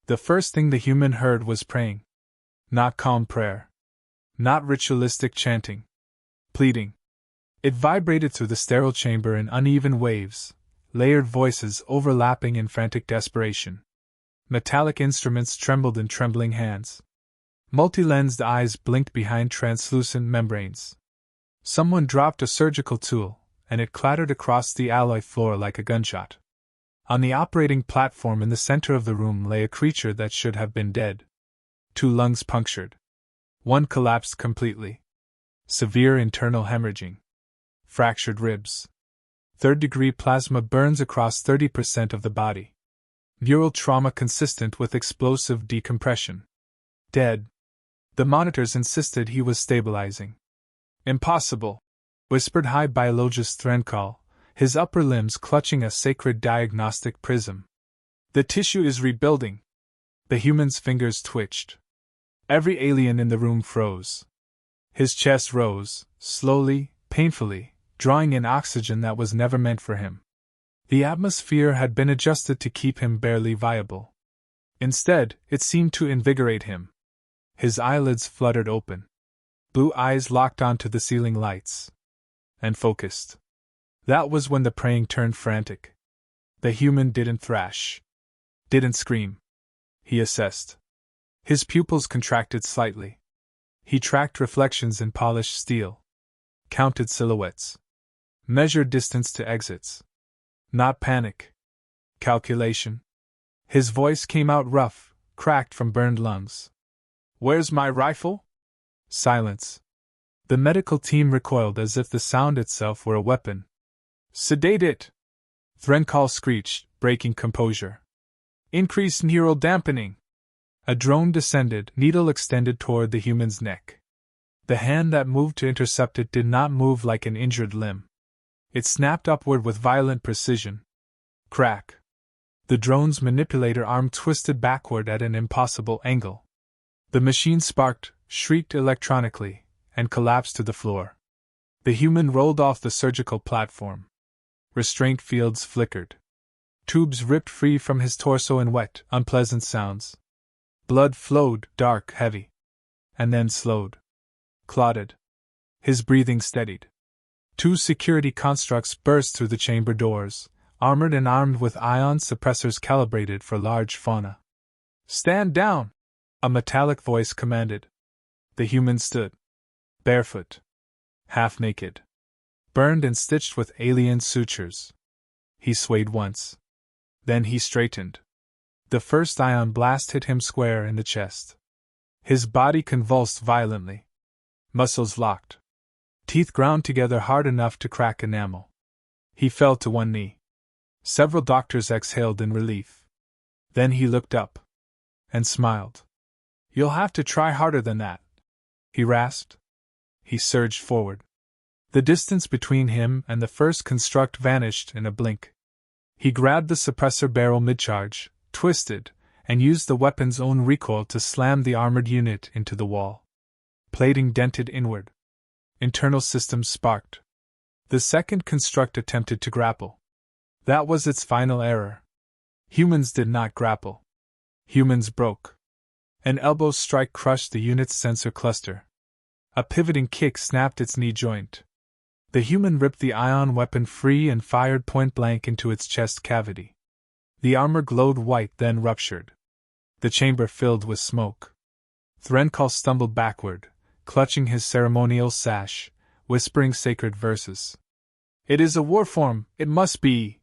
The first thing the human heard was praying. Not calm prayer. Not ritualistic chanting. Pleading. It vibrated through the sterile chamber in uneven waves, layered voices overlapping in frantic desperation. Metallic instruments trembled in trembling hands. Multi-lensed eyes blinked behind translucent membranes. Someone dropped a surgical tool, and it clattered across the alloy floor like a gunshot. On the operating platform in the center of the room lay a creature that should have been dead. 2 lungs punctured. 1 collapsed completely. Severe internal hemorrhaging. Fractured ribs. 3rd-degree plasma burns across 30% of the body. Neural trauma consistent with explosive decompression. Dead. The monitors insisted he was stabilizing. Impossible, whispered high biologist Threnkall, his upper limbs clutching a sacred diagnostic prism. The tissue is rebuilding. The human's fingers twitched. Every alien in the room froze. His chest rose, slowly, painfully, drawing in oxygen that was never meant for him. The atmosphere had been adjusted to keep him barely viable. Instead, it seemed to invigorate him. His eyelids fluttered open. Blue eyes locked onto the ceiling lights. And focused. That was when the praying turned frantic. The human didn't thrash. Didn't scream. He assessed. His pupils contracted slightly. He tracked reflections in polished steel. Counted silhouettes. Measured distance to exits. Not panic. Calculation. His voice came out rough, cracked from burned lungs. Where's my rifle? Silence. The medical team recoiled as if the sound itself were a weapon. Sedate it! Threnkall screeched, breaking composure. Increase neural dampening! A drone descended, needle extended toward the human's neck. The hand that moved to intercept it did not move like an injured limb. It snapped upward with violent precision. Crack. The drone's manipulator arm twisted backward at an impossible angle. The machine sparked, shrieked electronically, and collapsed to the floor. The human rolled off the surgical platform. Restraint fields flickered. Tubes ripped free from his torso in wet, unpleasant sounds. Blood flowed, dark, heavy. And then slowed. Clotted. His breathing steadied. 2 security constructs burst through the chamber doors, armored and armed with ion suppressors calibrated for large fauna. Stand down! A metallic voice commanded. The human stood. Barefoot. Half naked. Burned and stitched with alien sutures. He swayed once. Then he straightened. The first ion blast hit him square in the chest. His body convulsed violently. Muscles locked. Teeth ground together hard enough to crack enamel. He fell to one knee. Several doctors exhaled in relief. Then he looked up. And smiled. You'll have to try harder than that, he rasped. He surged forward. The distance between him and the first construct vanished in a blink. He grabbed the suppressor barrel mid-charge, twisted, and used the weapon's own recoil to slam the armored unit into the wall. Plating dented inward. Internal systems sparked. The second construct attempted to grapple. That was its final error. Humans did not grapple. Humans broke. An elbow strike crushed the unit's sensor cluster. A pivoting kick snapped its knee joint. The human ripped the ion weapon free and fired point-blank into its chest cavity. The armor glowed white, then ruptured. The chamber filled with smoke. Threnkall stumbled backward, clutching his ceremonial sash, whispering sacred verses. It is a war form, it must be.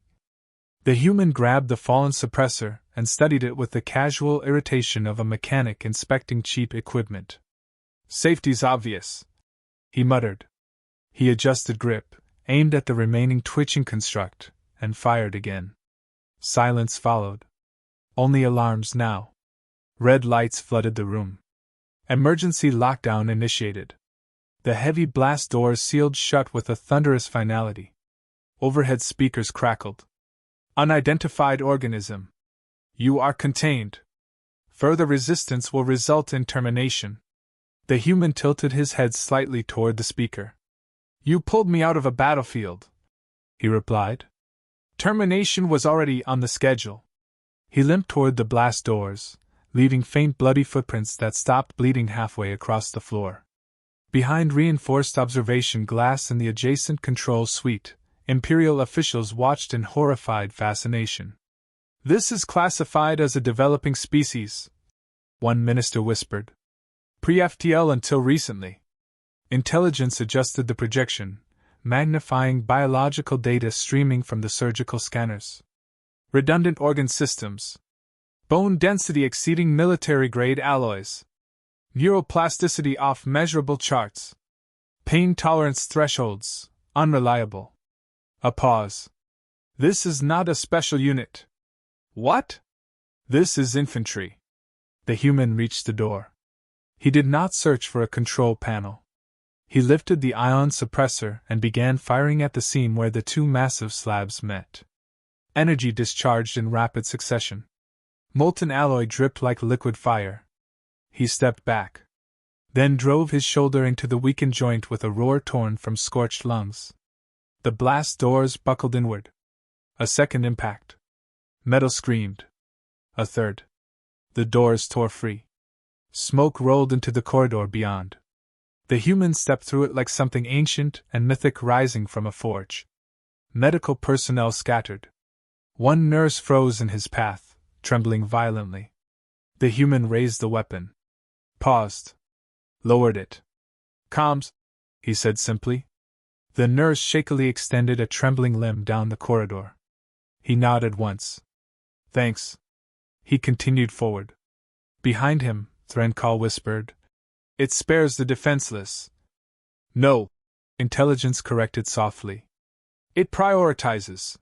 The human grabbed the fallen suppressor and studied it with the casual irritation of a mechanic inspecting cheap equipment. Safety's obvious, he muttered. He adjusted grip, aimed at the remaining twitching construct, and fired again. Silence followed. Only alarms now. Red lights flooded the room. Emergency lockdown initiated. The heavy blast doors sealed shut with a thunderous finality. Overhead speakers crackled. Unidentified organism. You are contained. Further resistance will result in termination. The human tilted his head slightly toward the speaker. You pulled me out of a battlefield, he replied. Termination was already on the schedule. He limped toward the blast doors, leaving faint bloody footprints that stopped bleeding halfway across the floor. Behind reinforced observation glass in the adjacent control suite, Imperial officials watched in horrified fascination. "This is classified as a developing species," one minister whispered. "Pre-FTL until recently." Intelligence adjusted the projection, magnifying biological data streaming from the surgical scanners. Redundant organ systems. Bone density exceeding military-grade alloys. Neuroplasticity off measurable charts. Pain tolerance thresholds, unreliable. A pause. "This is not a special unit." "What?" "This is infantry." The human reached the door. He did not search for a control panel. He lifted the ion suppressor and began firing at the seam where the two massive slabs met. Energy discharged in rapid succession. Molten alloy dripped like liquid fire. He stepped back. Then drove his shoulder into the weakened joint with a roar torn from scorched lungs. The blast doors buckled inward. A second impact. Metal screamed. A third. The doors tore free. Smoke rolled into the corridor beyond. The human stepped through it like something ancient and mythic rising from a forge. Medical personnel scattered. One nurse froze in his path, trembling violently. The human raised the weapon. Paused. Lowered it. "Comms," he said simply. The nurse shakily extended a trembling limb down the corridor. He nodded once. "Thanks." He continued forward. Behind him, Threncall whispered, "It spares the defenseless." "No," intelligence corrected softly. "It prioritizes."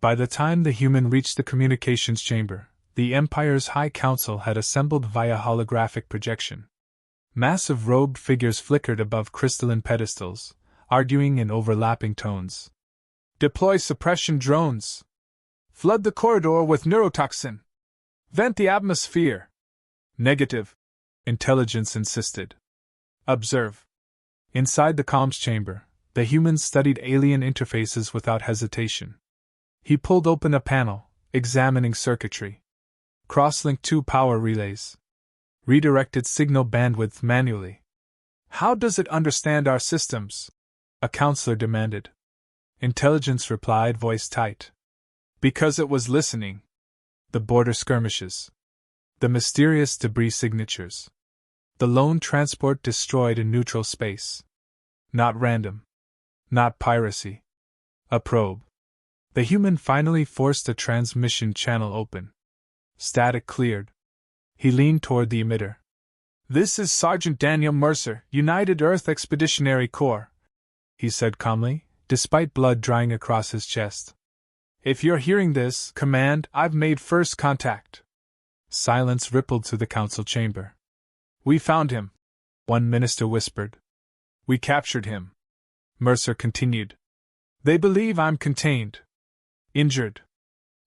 By the time the human reached the communications chamber, the Empire's High Council had assembled via holographic projection. Massive robed figures flickered above crystalline pedestals, arguing in overlapping tones. "Deploy suppression drones. Flood the corridor with neurotoxin. Vent the atmosphere." "Negative," intelligence insisted. "Observe." Inside the comms chamber, the humans studied alien interfaces without hesitation. He pulled open a panel, examining circuitry. Cross-linked two power relays. Redirected signal bandwidth manually. "How does it understand our systems?" a counselor demanded. Intelligence replied, voice tight. "Because it was listening." The border skirmishes. The mysterious debris signatures. The lone transport destroyed in neutral space. Not random. Not piracy. A probe. The human finally forced a transmission channel open. Static cleared. He leaned toward the emitter. "This is Sergeant Daniel Mercer, United Earth Expeditionary Corps," he said calmly, despite blood drying across his chest. "If you're hearing this, Command, I've made first contact." Silence rippled through the council chamber. "We found him," one minister whispered. "We captured him," Mercer continued. "They believe I'm contained. Injured."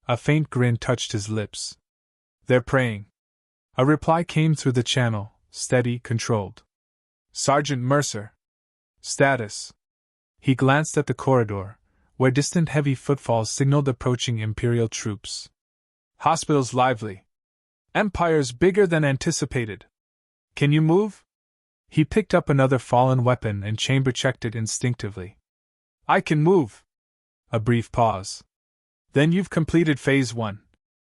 A faint grin touched his lips. "They're praying." A reply came through the channel, steady, controlled. "Sergeant Mercer. Status." He glanced at the corridor, where distant heavy footfalls signaled approaching Imperial troops. "Hospital's lively. Empire's bigger than anticipated. Can you move?" He picked up another fallen weapon and chamber-checked it instinctively. "I can move." A brief pause. "Then you've completed Phase 1.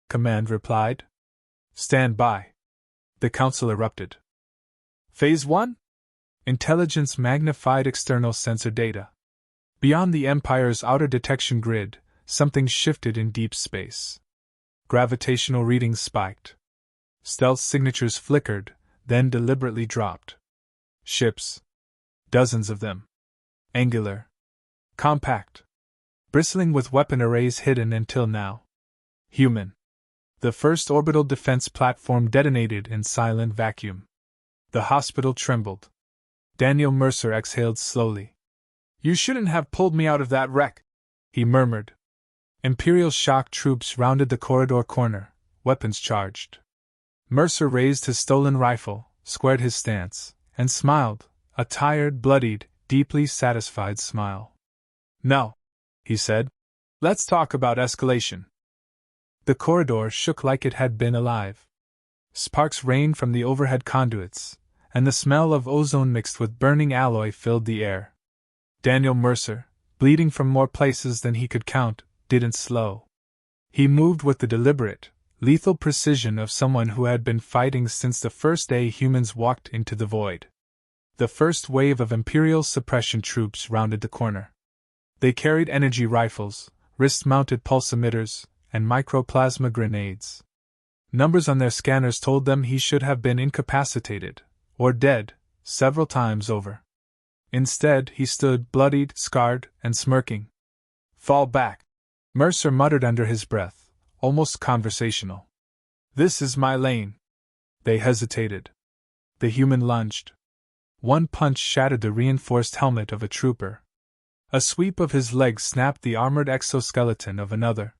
Command replied. "Stand by." The council erupted. "Phase 1? Intelligence magnified external sensor data. Beyond the Empire's outer detection grid, something shifted in deep space. Gravitational readings spiked. Stealth signatures flickered, then deliberately dropped. Ships. Dozens of them. Angular. Compact. Bristling with weapon arrays hidden until now. Human. The first orbital defense platform detonated in silent vacuum. The hospital trembled. Daniel Mercer exhaled slowly. "You shouldn't have pulled me out of that wreck," he murmured. Imperial shock troops rounded the corridor corner, weapons charged. Mercer raised his stolen rifle, squared his stance, and smiled, a tired, bloodied, deeply satisfied smile. "No," he said. "Let's talk about escalation." The corridor shook like it had been alive. Sparks rained from the overhead conduits, and the smell of ozone mixed with burning alloy filled the air. Daniel Mercer, bleeding from more places than he could count, didn't slow. He moved with the deliberate, lethal precision of someone who had been fighting since the first day humans walked into the void. The first wave of Imperial suppression troops rounded the corner. They carried energy rifles, wrist-mounted pulse emitters, and microplasma grenades. Numbers on their scanners told them he should have been incapacitated, or dead, several times over. Instead, he stood bloodied, scarred, and smirking. "Fall back," Mercer muttered under his breath, almost conversational. "This is my lane." They hesitated. The human lunged. One punch shattered the reinforced helmet of a trooper. A sweep of his leg snapped the armored exoskeleton of another.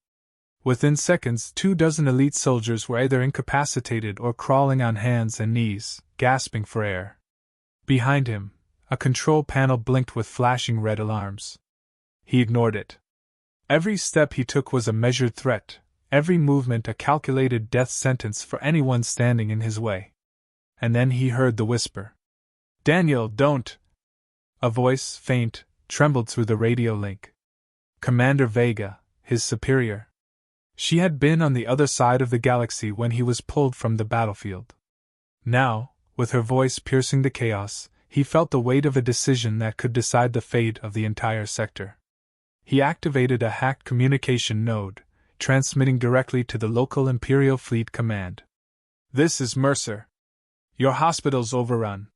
Within seconds, 24 elite soldiers were either incapacitated or crawling on hands and knees, gasping for air. Behind him, a control panel blinked with flashing red alarms. He ignored it. Every step he took was a measured threat, every movement a calculated death sentence for anyone standing in his way. And then he heard the whisper. "Daniel, don't!" A voice, faint, trembled through the radio link. Commander Vega, his superior. She had been on the other side of the galaxy when he was pulled from the battlefield. Now, with her voice piercing the chaos, he felt the weight of a decision that could decide the fate of the entire sector. He activated a hacked communication node, transmitting directly to the local Imperial Fleet Command. "This is Mercer. Your hospital's overrun.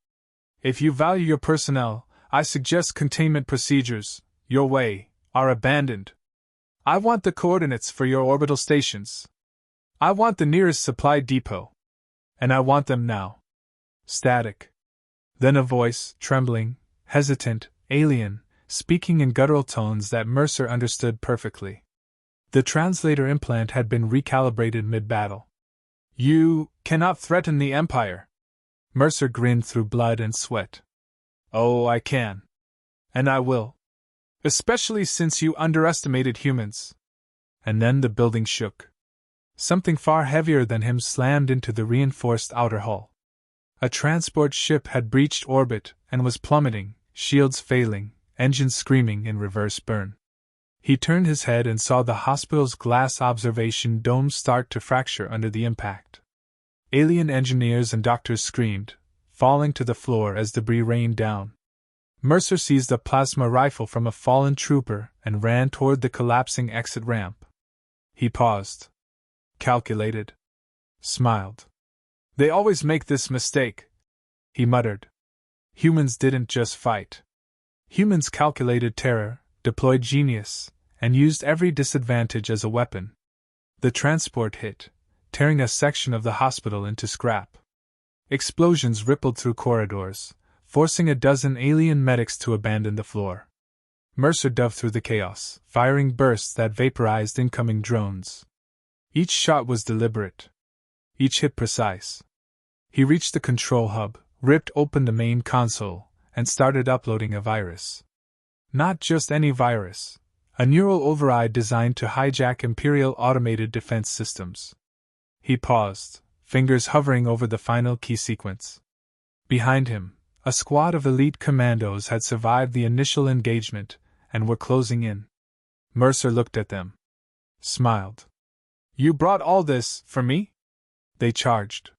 If you value your personnel, I suggest containment procedures, your way, are abandoned. I want the coordinates for your orbital stations. I want the nearest supply depot. And I want them now." Static. Then a voice, trembling, hesitant, alien, speaking in guttural tones that Mercer understood perfectly. The translator implant had been recalibrated mid-battle. "You cannot threaten the Empire." Mercer grinned through blood and sweat. "Oh, I can. And I will. Especially since you underestimated humans." And then the building shook. Something far heavier than him slammed into the reinforced outer hull. A transport ship had breached orbit and was plummeting, shields failing, engines screaming in reverse burn. He turned his head and saw the hospital's glass observation dome start to fracture under the impact. Alien engineers and doctors screamed, falling to the floor as debris rained down. Mercer seized a plasma rifle from a fallen trooper and ran toward the collapsing exit ramp. He paused. Calculated. Smiled. "They always make this mistake," he muttered. Humans didn't just fight. Humans calculated terror, deployed genius, and used every disadvantage as a weapon. The transport hit, tearing a section of the hospital into scrap. Explosions rippled through corridors, forcing a dozen alien medics to abandon the floor. Mercer dove through the chaos, firing bursts that vaporized incoming drones. Each shot was deliberate. Each hit precise. He reached the control hub, ripped open the main console, and started uploading a virus. Not just any virus, a neural override designed to hijack Imperial automated defense systems. He paused, fingers hovering over the final key sequence. Behind him, a squad of elite commandos had survived the initial engagement and were closing in. Mercer looked at them. Smiled. "You brought all this for me?" They charged.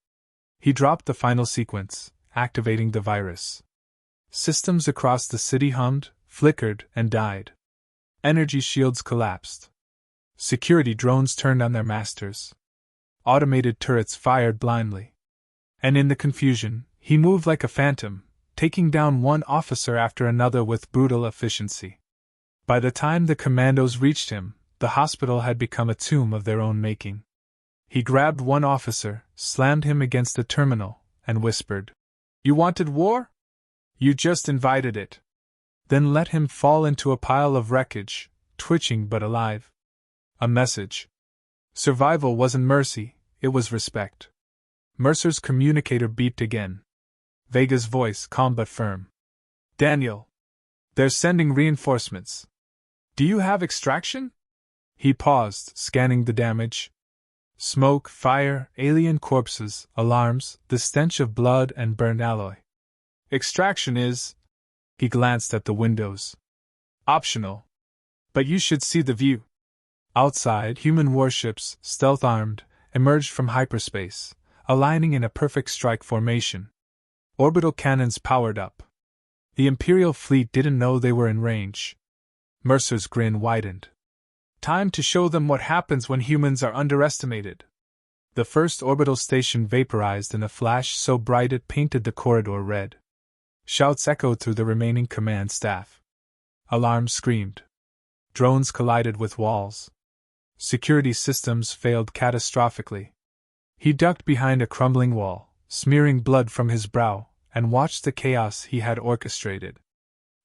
He dropped the final sequence, activating the virus. Systems across the city hummed, flickered, and died. Energy shields collapsed. Security drones turned on their masters. Automated turrets fired blindly. And in the confusion, he moved like a phantom, taking down one officer after another with brutal efficiency. By the time the commandos reached him, the hospital had become a tomb of their own making. He grabbed one officer, slammed him against a terminal, and whispered, "You wanted war? You just invited it." Then let him fall into a pile of wreckage, twitching but alive. A message. Survival wasn't mercy, it was respect. Mercer's communicator beeped again. Vega's voice, calm but firm. "Daniel. They're sending reinforcements. Do you have extraction?" He paused, scanning the damage. Smoke, fire, alien corpses, alarms, the stench of blood and burnt alloy. Extraction is. He glanced at the windows. Optional. But you should see the view. Outside, human warships, stealth-armed, emerged from hyperspace, aligning in a perfect strike formation. Orbital cannons powered up. The Imperial fleet didn't know they were in range. Mercer's grin widened. Time to show them what happens when humans are underestimated. The first orbital station vaporized in a flash so bright it painted the corridor red. Shouts echoed through the remaining command staff. Alarms screamed. Drones collided with walls. Security systems failed catastrophically. He ducked behind a crumbling wall, smearing blood from his brow, and watched the chaos he had orchestrated.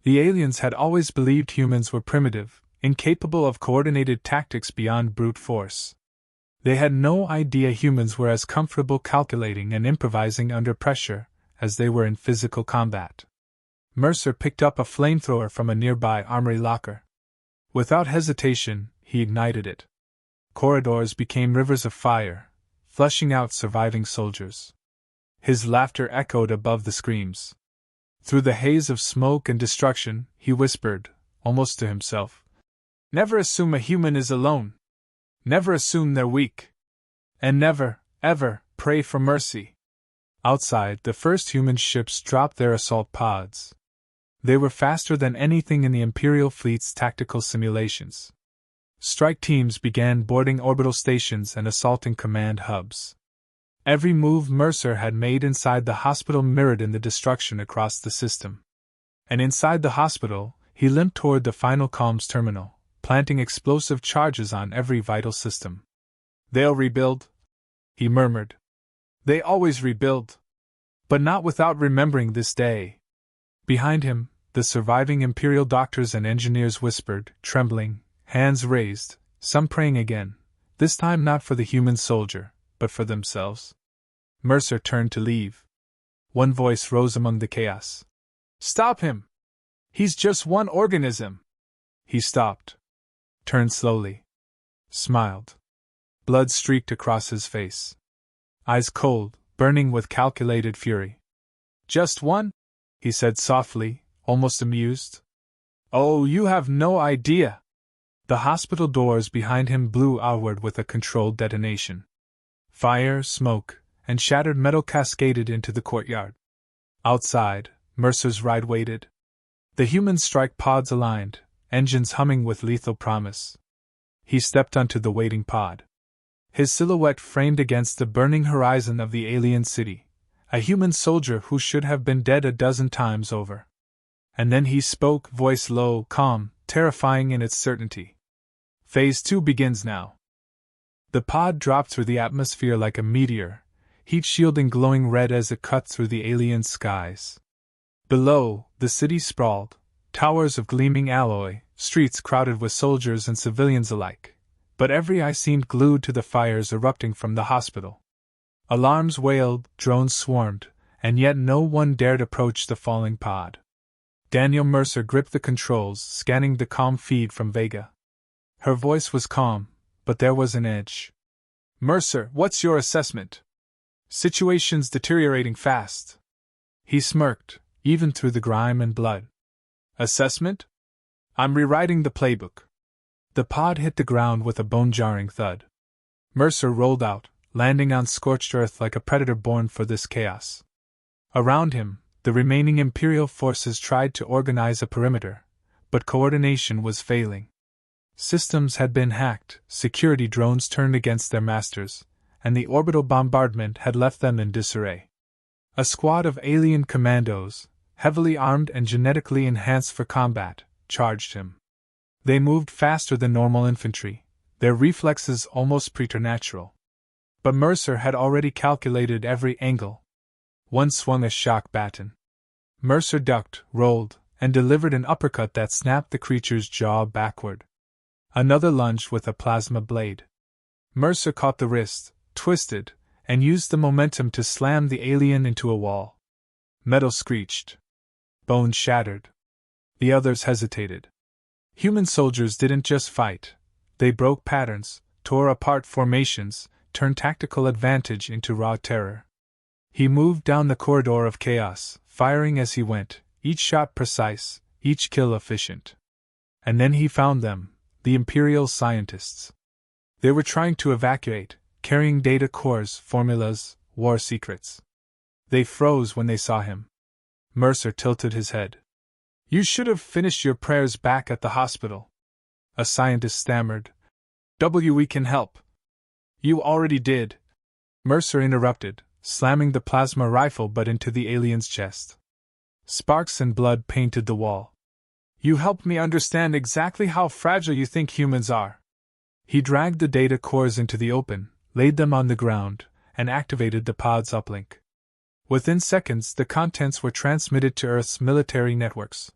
The aliens had always believed humans were primitive, incapable of coordinated tactics beyond brute force. They had no idea humans were as comfortable calculating and improvising under pressure as they were in physical combat. Mercer picked up a flamethrower from a nearby armory locker. Without hesitation, he ignited it. Corridors became rivers of fire, flushing out surviving soldiers. His laughter echoed above the screams. Through the haze of smoke and destruction, he whispered, almost to himself, "Never assume a human is alone. Never assume they're weak. And never, ever, pray for mercy." Outside, the first human ships dropped their assault pods. They were faster than anything in the Imperial fleet's tactical simulations. Strike teams began boarding orbital stations and assaulting command hubs. Every move Mercer had made inside the hospital mirrored in the destruction across the system. And inside the hospital, he limped toward the final comms terminal, planting explosive charges on every vital system. "They'll rebuild," he murmured. "They always rebuild. But not without remembering this day." Behind him, the surviving Imperial doctors and engineers whispered, trembling, hands raised, some praying again, this time not for the human soldier, but for themselves. Mercer turned to leave. One voice rose among the chaos. "Stop him! He's just one organism!" He stopped, turned slowly, smiled. Blood streaked across his face. Eyes cold, burning with calculated fury. "Just one?" he said softly, almost amused. "Oh, you have no idea!" The hospital doors behind him blew outward with a controlled detonation. Fire, smoke, and shattered metal cascaded into the courtyard. Outside, Mercer's ride waited. The human strike pods aligned, engines humming with lethal promise. He stepped onto the waiting pod. His silhouette framed against the burning horizon of the alien city, a human soldier who should have been dead a dozen times over. And then he spoke, voice low, calm, terrifying in its certainty. "Phase 2 begins now." The pod dropped through the atmosphere like a meteor, heat shielding glowing red as it cut through the alien skies. Below, the city sprawled, towers of gleaming alloy, streets crowded with soldiers and civilians alike, but every eye seemed glued to the fires erupting from the hospital. Alarms wailed, drones swarmed, and yet no one dared approach the falling pod. Daniel Mercer gripped the controls, scanning the comm feed from Vega. Her voice was calm, but there was an edge. "Mercer, what's your assessment? Situation's deteriorating fast." He smirked, even through the grime and blood. "Assessment? I'm rewriting the playbook." The pod hit the ground with a bone-jarring thud. Mercer rolled out, landing on scorched earth like a predator born for this chaos. Around him, the remaining Imperial forces tried to organize a perimeter, but coordination was failing. Systems had been hacked, security drones turned against their masters, and the orbital bombardment had left them in disarray. A squad of alien commandos, heavily armed and genetically enhanced for combat, charged him. They moved faster than normal infantry, their reflexes almost preternatural. But Mercer had already calculated every angle. One swung a shock baton. Mercer ducked, rolled, and delivered an uppercut that snapped the creature's jaw backward. Another lunged with a plasma blade. Mercer caught the wrist, twisted, and used the momentum to slam the alien into a wall. Metal screeched. Bones shattered. The others hesitated. Human soldiers didn't just fight. They broke patterns, tore apart formations, turned tactical advantage into raw terror. He moved down the corridor of chaos, firing as he went, each shot precise, each kill efficient. And then he found them, the Imperial scientists. They were trying to evacuate, carrying data cores, formulas, war secrets. They froze when they saw him. Mercer tilted his head. "You should have finished your prayers back at the hospital." A scientist stammered. "We can help." "You already did," Mercer interrupted, slamming the plasma rifle butt into the alien's chest. Sparks and blood painted the wall. "You helped me understand exactly how fragile you think humans are." He dragged the data cores into the open, laid them on the ground, and activated the pod's uplink. Within seconds, the contents were transmitted to Earth's military networks.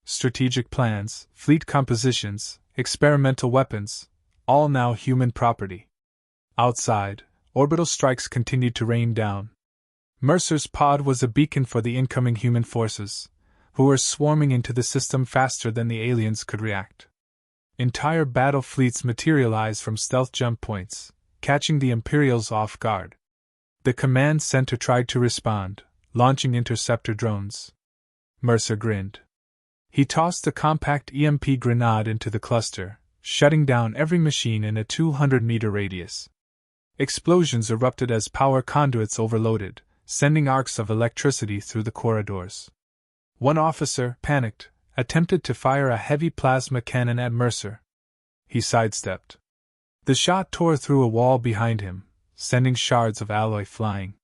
Strategic plans, fleet compositions, experimental weapons, all now human property. Outside, orbital strikes continued to rain down. Mercer's pod was a beacon for the incoming human forces, who were swarming into the system faster than the aliens could react. Entire battle fleets materialized from stealth jump points, catching the Imperials off guard. The command center tried to respond, launching interceptor drones. Mercer grinned. He tossed a compact EMP grenade into the cluster, shutting down every machine in a 200-meter radius. Explosions erupted as power conduits overloaded, sending arcs of electricity through the corridors. One officer, panicked, attempted to fire a heavy plasma cannon at Mercer. He sidestepped. The shot tore through a wall behind him, sending shards of alloy flying.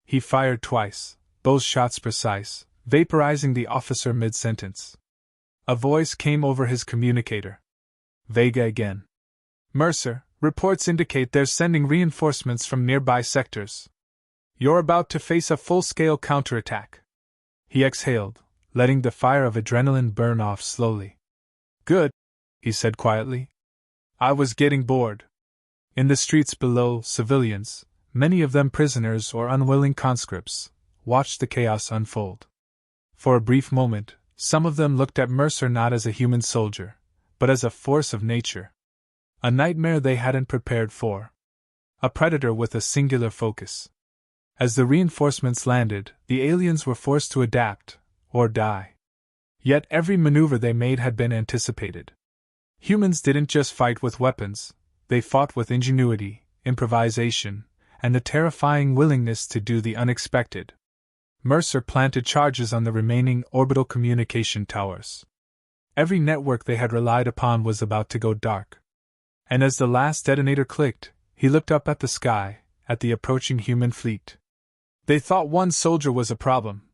He fired twice, both shots precise, vaporizing the officer mid-sentence. A voice came over his communicator. Vega again. "Mercer, reports indicate they're sending reinforcements from nearby sectors. You're about to face a full-scale counterattack." He exhaled, letting the fire of adrenaline burn off slowly. "Good," he said quietly. "I was getting bored." In the streets below, civilians, many of them prisoners or unwilling conscripts, watched the chaos unfold. For a brief moment, some of them looked at Mercer not as a human soldier, but as a force of nature. A nightmare they hadn't prepared for. A predator with a singular focus. As the reinforcements landed, the aliens were forced to adapt, or die. Yet every maneuver they made had been anticipated. Humans didn't just fight with weapons, they fought with ingenuity, improvisation, and the terrifying willingness to do the unexpected. Mercer planted charges on the remaining orbital communication towers. Every network they had relied upon was about to go dark. And as the last detonator clicked, he looked up at the sky, at the approaching human fleet. "They thought one soldier was a problem,"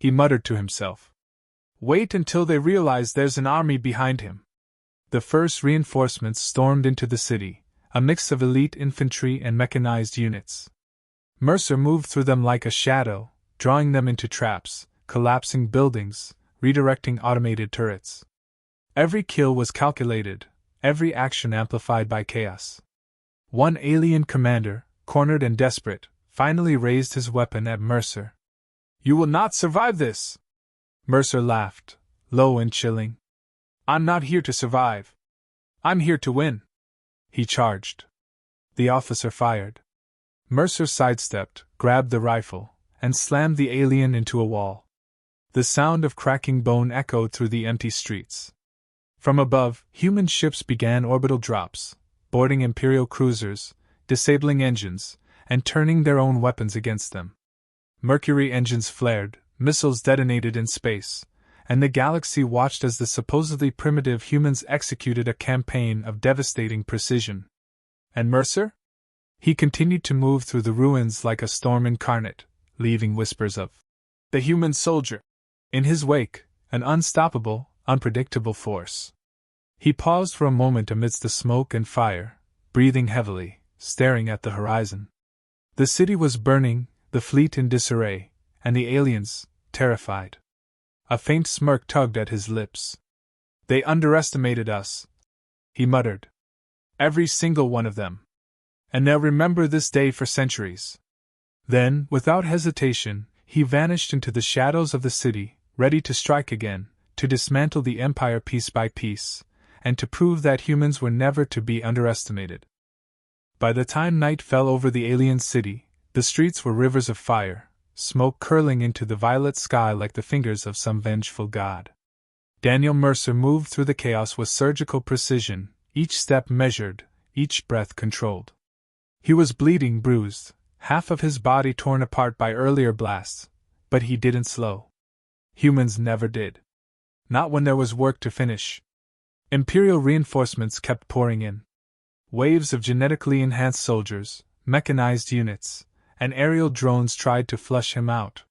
he muttered to himself. "Wait until they realize there's an army behind him." The first reinforcements stormed into the city, a mix of elite infantry and mechanized units. Mercer moved through them like a shadow, drawing them into traps, collapsing buildings, redirecting automated turrets. Every kill was calculated, every action amplified by chaos. One alien commander, cornered and desperate, finally raised his weapon at Mercer. "You will not survive this!" Mercer laughed, low and chilling. "I'm not here to survive. I'm here to win." He charged. The officer fired. Mercer sidestepped, grabbed the rifle, and slammed the alien into a wall. The sound of cracking bone echoed through the empty streets. From above, human ships began orbital drops, boarding Imperial cruisers, disabling engines, and turning their own weapons against them. Mercury engines flared, missiles detonated in space, and the galaxy watched as the supposedly primitive humans executed a campaign of devastating precision. And Mercer? He continued to move through the ruins like a storm incarnate, leaving whispers of the human soldier in his wake, an unstoppable, unpredictable force. He paused for a moment amidst the smoke and fire, breathing heavily, staring at the horizon. The city was burning, the fleet in disarray, and the aliens, terrified. A faint smirk tugged at his lips. "They underestimated us," he muttered. "Every single one of them. And they'll remember this day for centuries." Then, without hesitation, he vanished into the shadows of the city, ready to strike again, to dismantle the Empire piece by piece, and to prove that humans were never to be underestimated. By the time night fell over the alien city, the streets were rivers of fire, smoke curling into the violet sky like the fingers of some vengeful god. Daniel Mercer moved through the chaos with surgical precision, each step measured, each breath controlled. He was bleeding, bruised, half of his body torn apart by earlier blasts, but he didn't slow. Humans never did. Not when there was work to finish. Imperial reinforcements kept pouring in. Waves of genetically enhanced soldiers, mechanized units, and aerial drones tried to flush him out.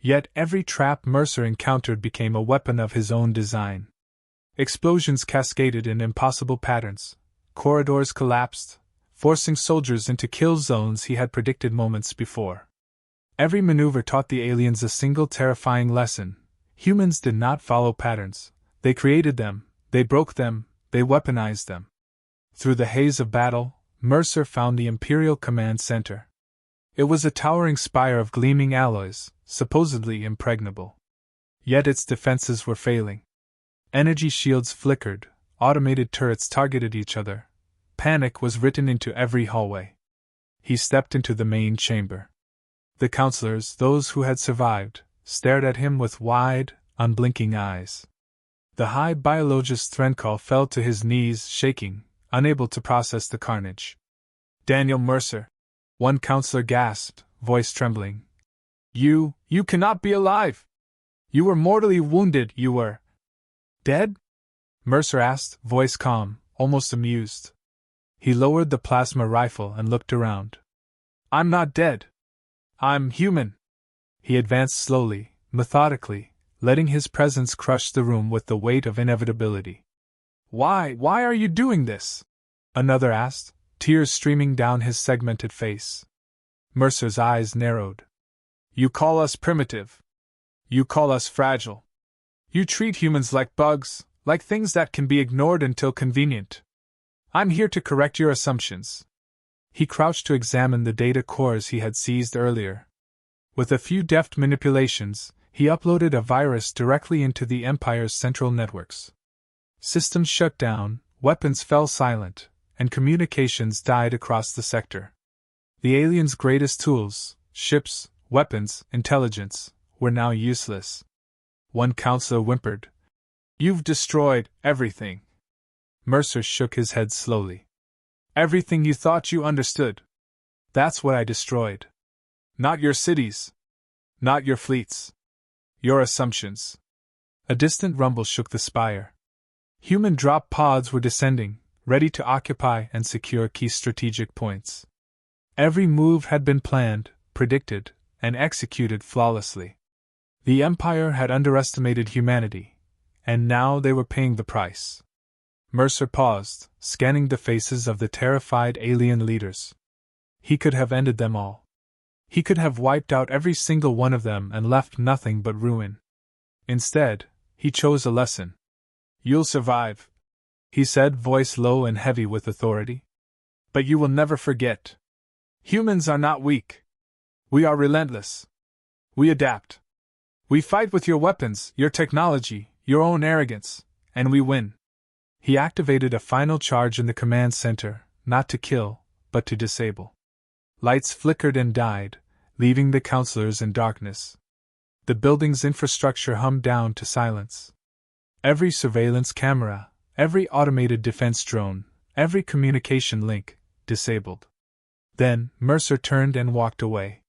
Yet every trap Mercer encountered became a weapon of his own design. Explosions cascaded in impossible patterns. Corridors collapsed, forcing soldiers into kill zones he had predicted moments before. Every maneuver taught the aliens a single terrifying lesson. Humans did not follow patterns. They created them, they broke them, they weaponized them. Through the haze of battle, Mercer found the Imperial Command Center. It was a towering spire of gleaming alloys, supposedly impregnable. Yet its defenses were failing. Energy shields flickered, automated turrets targeted each other. Panic was written into every hallway. He stepped into the main chamber. The counselors, those who had survived, stared at him with wide, unblinking eyes. The high biologist Threnkall fell to his knees, shaking, unable to process the carnage. "Daniel Mercer," one counselor gasped, voice trembling. You cannot be alive! You were mortally wounded, you were." "Dead?" Mercer asked, voice calm, almost amused. He lowered the plasma rifle and looked around. "I'm not dead. I'm human." He advanced slowly, methodically, letting his presence crush the room with the weight of inevitability. Why are you doing this?" another asked, tears streaming down his segmented face. Mercer's eyes narrowed. "You call us primitive. You call us fragile. You treat humans like bugs, like things that can be ignored until convenient. I'm here to correct your assumptions." He crouched to examine the data cores he had seized earlier. With a few deft manipulations, he uploaded a virus directly into the Empire's central networks. Systems shut down, weapons fell silent, and communications died across the sector. The aliens' greatest tools, ships, weapons, intelligence, were now useless. One counselor whimpered, "You've destroyed everything." Mercer shook his head slowly. "Everything you thought you understood. That's what I destroyed. Not your cities. Not your fleets. Your assumptions." A distant rumble shook the spire. Human drop pods were descending, ready to occupy and secure key strategic points. Every move had been planned, predicted, and executed flawlessly. The Empire had underestimated humanity, and now they were paying the price. Mercer paused, scanning the faces of the terrified alien leaders. He could have ended them all. He could have wiped out every single one of them and left nothing but ruin. Instead, he chose a lesson. "You'll survive," he said, voice low and heavy with authority. "But you will never forget. Humans are not weak. We are relentless. We adapt. We fight with your weapons, your technology, your own arrogance, and we win." He activated a final charge in the command center, not to kill, but to disable. Lights flickered and died, leaving the counselors in darkness. The building's infrastructure hummed down to silence. Every surveillance camera, every automated defense drone, every communication link, disabled. Then, Mercer turned and walked away.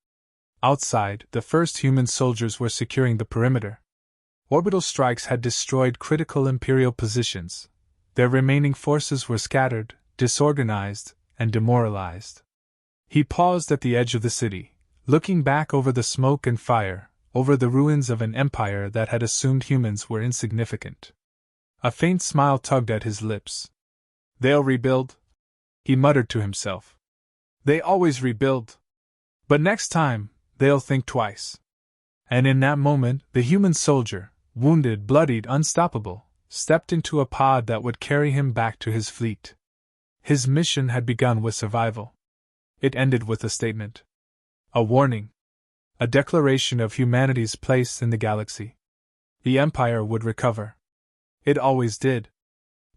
Outside, the first human soldiers were securing the perimeter. Orbital strikes had destroyed critical Imperial positions. Their remaining forces were scattered, disorganized, and demoralized. He paused at the edge of the city, looking back over the smoke and fire, over the ruins of an empire that had assumed humans were insignificant. A faint smile tugged at his lips. "They'll rebuild," he muttered to himself. "They always rebuild. But next time, they'll think twice." And in that moment, the human soldier, wounded, bloodied, unstoppable, stepped into a pod that would carry him back to his fleet. His mission had begun with survival. It ended with a statement. A warning. A declaration of humanity's place in the galaxy. The Empire would recover. It always did.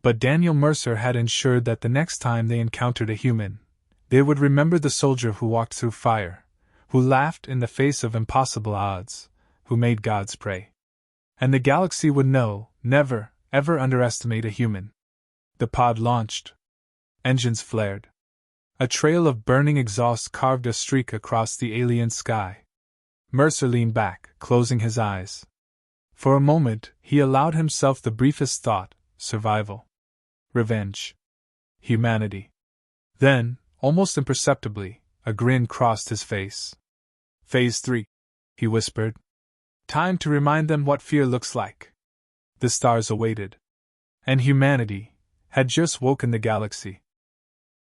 But Daniel Mercer had ensured that the next time they encountered a human, They would remember the soldier who walked through fire, who laughed in the face of impossible odds, who made gods pray. And the galaxy would know, never, ever underestimate a human. The pod launched. Engines flared. A trail of burning exhaust carved a streak across the alien sky. Mercer leaned back, closing his eyes. For a moment, he allowed himself the briefest thought: survival. Revenge. Humanity. Then, almost imperceptibly, a grin crossed his face. Phase 3, he whispered. Time to remind them what fear looks like. The stars awaited. And humanity had just woken the galaxy.